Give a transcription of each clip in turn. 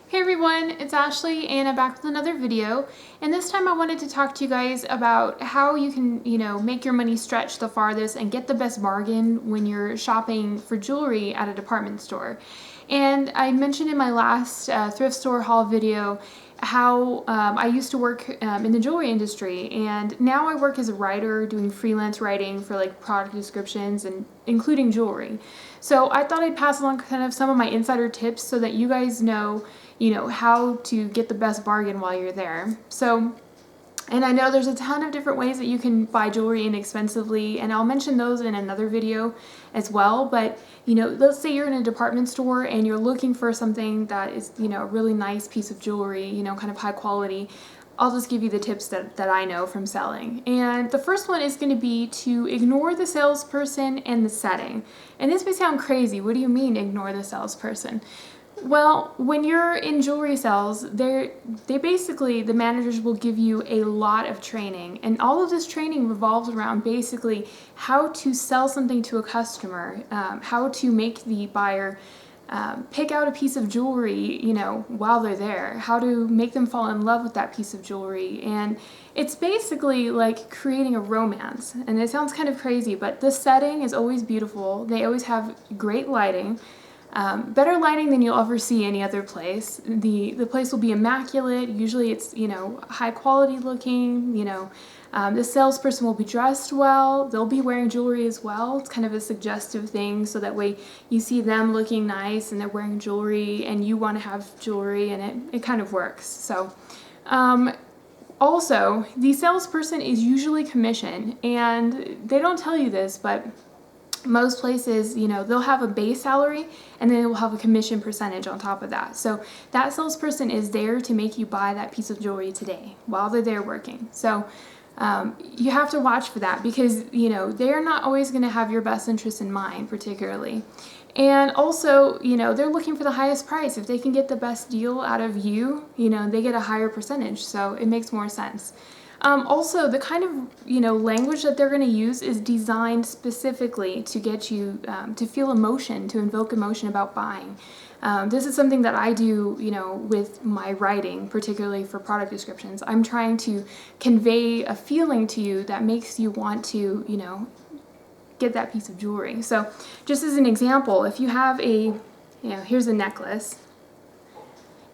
Hey everyone, it's Ashley and I'm back with another video, and this time I wanted to talk to you guys about how you can, make your money stretch the farthest and get the best bargain when you're shopping for jewelry at a department store. And I mentioned in my last thrift store haul video how I used to work in the jewelry industry, and now I work as a writer doing freelance writing for like product descriptions and including jewelry. So I thought I'd pass along kind of some of my insider tips so that you guys know how to get the best bargain while you're there. And I know there's a ton of different ways that you can buy jewelry inexpensively, and I'll mention those in another video as well. But, let's say you're in a department store and you're looking for something that is, a really nice piece of jewelry, kind of high quality. I'll just give you the tips that I know from selling. And the first one is going to be to ignore the salesperson and the setting. And this may sound crazy. What do you mean ignore the salesperson? Well, when you're in jewelry sales, they basically, the managers will give you a lot of training, and all of this training revolves around basically how to sell something to a customer, how to make the buyer pick out a piece of jewelry, while they're there, how to make them fall in love with that piece of jewelry. And it's basically like creating a romance. And it sounds kind of crazy, but the setting is always beautiful. They always have great lighting. Better lighting than you'll ever see any other place. The place will be immaculate. Usually it's, high quality looking, the salesperson will be dressed well. They'll be wearing jewelry as well. It's kind of a suggestive thing, so that way you see them looking nice and they're wearing jewelry and you want to have jewelry, and it kind of works. So, also, the salesperson is usually commission, and they don't tell you this, but most places, they'll have a base salary and then they'll have a commission percentage on top of that. So that salesperson is there to make you buy that piece of jewelry today while they're there working. So you have to watch for that, because, they're not always going to have your best interest in mind particularly. And also, they're looking for the highest price. If they can get the best deal out of you, they get a higher percentage. So it makes more sense. Also, the kind of, language that they're going to use is designed specifically to get you to feel emotion, to invoke emotion about buying. This is something that I do, with my writing, particularly for product descriptions. I'm trying to convey a feeling to you that makes you want to, get that piece of jewelry. So just as an example, if you have here's a necklace.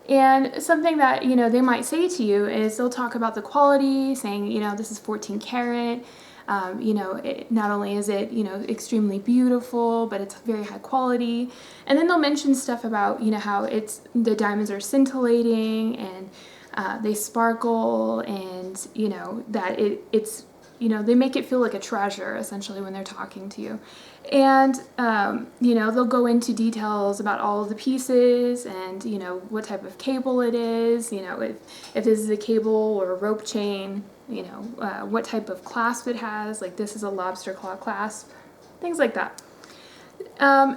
And something that, they might say to you is they'll talk about the quality, saying, this is 14 karat. Not only is it, extremely beautiful, but it's very high quality. And then they'll mention stuff about, how the diamonds are scintillating and they sparkle, and, that it's they make it feel like a treasure, essentially, when they're talking to you. And, they'll go into details about all of the pieces and, what type of cable it is, if this is a cable or a rope chain, what type of clasp it has, like this is a lobster claw clasp, things like that.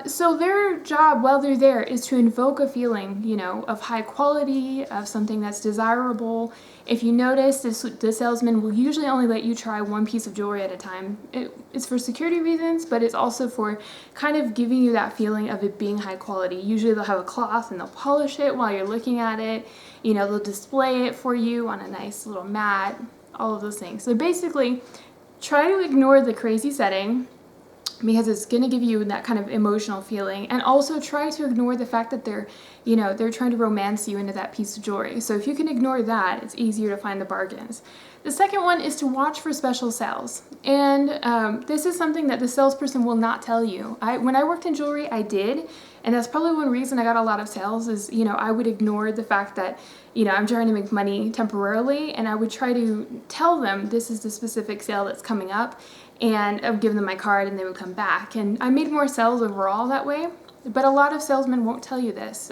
So their job while they're there is to invoke a feeling, of high quality, of something that's desirable. If you notice, the salesman will usually only let you try one piece of jewelry at a time. It's for security reasons, but it's also for kind of giving you that feeling of it being high quality. Usually they'll have a cloth and they'll polish it while you're looking at it. They'll display it for you on a nice little mat, all of those things. So basically, try to ignore the crazy setting, because it's going to give you that kind of emotional feeling, and also try to ignore the fact that they're trying to romance you into that piece of jewelry. So if you can ignore that, it's easier to find the bargains. The second one is to watch for special sales, and this is something that the salesperson will not tell you. When I worked in jewelry, I did, and that's probably one reason I got a lot of sales is, I would ignore the fact that, I'm trying to make money temporarily, and I would try to tell them this is the specific sale that's coming up, and I would give them my card and they would come back. And I made more sales overall that way, but a lot of salesmen won't tell you this.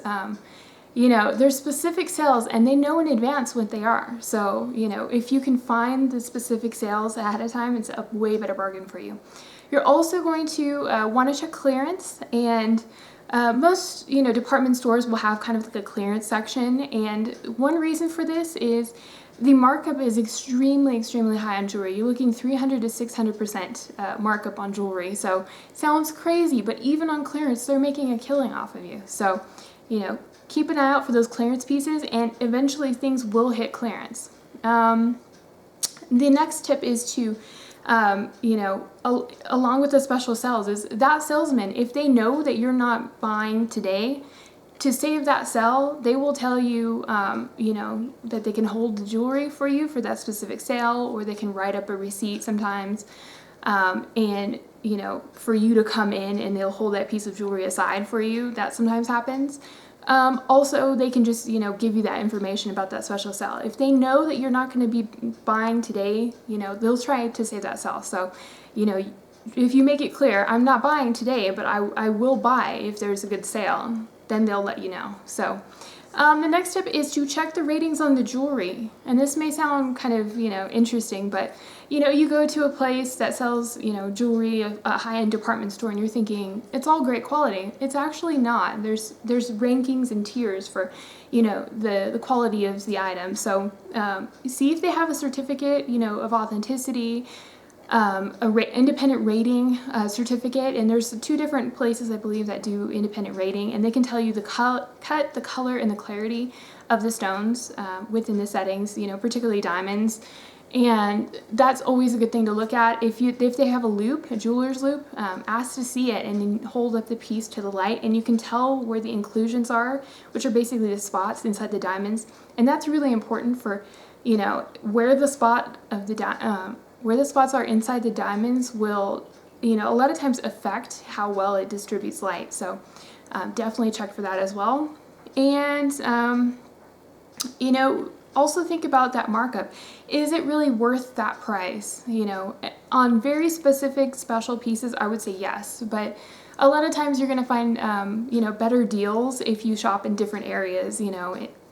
There's specific sales and they know in advance what they are. So, if you can find the specific sales ahead of time, it's a way better bargain for you. You're also going to want to check clearance, and most, department stores will have kind of like a clearance section, and one reason for this is the markup is extremely, extremely high on jewelry. You're looking 300 to 600% markup on jewelry. So sounds crazy, but even on clearance, they're making a killing off of you. So, keep an eye out for those clearance pieces, and eventually things will hit clearance. The next tip is to, along with the special sales, is that salesman, if they know that you're not buying today, to save that sale, they will tell you, that they can hold the jewelry for you for that specific sale, or they can write up a receipt sometimes, and, for you to come in and they'll hold that piece of jewelry aside for you. That sometimes happens. Also, they can just, give you that information about that special sale. If they know that you're not going to be buying today, they'll try to save that sale. So, if you make it clear, I'm not buying today, but I will buy if there's a good sale, then they'll let you know. So, the next tip is to check the ratings on the jewelry. And this may sound kind of, interesting, but, you go to a place that sells, jewelry, a high-end department store, and you're thinking, it's all great quality. It's actually not. There's rankings and tiers for, the quality of the item. So, see if they have a certificate, of authenticity, independent rating certificate, and there's 2 different places I believe that do independent rating, and they can tell you the cut, the color, and the clarity of the stones within the settings, particularly diamonds. And that's always a good thing to look at. If they have a loop, a jeweler's loop, ask to see it, and then hold up the piece to the light, and you can tell where the inclusions are, which are basically the spots inside the diamonds. And that's really important for, where the spot of the where the spots are inside the diamonds will, a lot of times affect how well it distributes light. So definitely check for that as well. And, also think about that markup. Is it really worth that price? On very specific special pieces, I would say yes, but a lot of times you're going to find, better deals if you shop in different areas,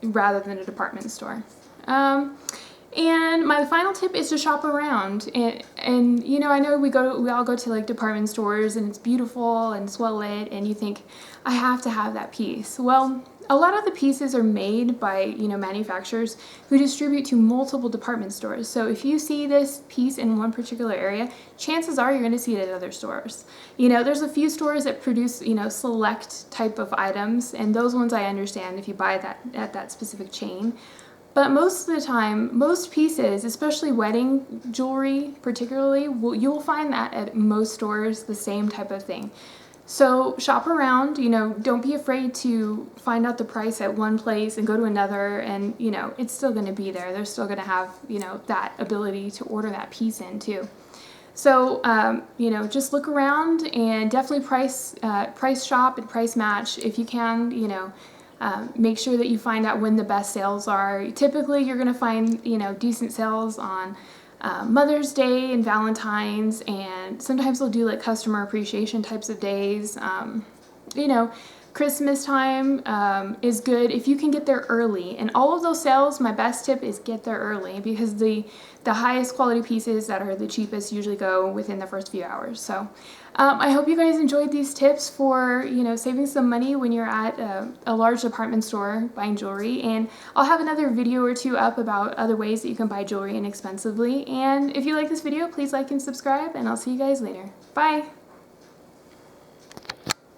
rather than a department store. And my final tip is to shop around. And I know we all go to like department stores, and it's beautiful and it's well lit, and you think, I have to have that piece. Well, a lot of the pieces are made by, manufacturers who distribute to multiple department stores. So if you see this piece in one particular area, chances are you're going to see it at other stores. There's a few stores that produce, select type of items, and those ones I understand if you buy that at that specific chain. But most of the time, most pieces, especially wedding jewelry particularly, you will find that at most stores, the same type of thing. So shop around, don't be afraid to find out the price at one place and go to another, and, it's still going to be there. They're still going to have, that ability to order that piece in too. So, just look around and definitely price shop and price match if you can, make sure that you find out when the best sales are. Typically, you're going to find, decent sales on Mother's Day and Valentine's, and sometimes they'll do like customer appreciation types of days. Christmas time is good if you can get there early. And all of those sales, my best tip is get there early, because the highest quality pieces that are the cheapest usually go within the first few hours. So I hope you guys enjoyed these tips for, saving some money when you're at a large department store buying jewelry. And I'll have another video or 2 up about other ways that you can buy jewelry inexpensively. And if you like this video, please like and subscribe, and I'll see you guys later. Bye!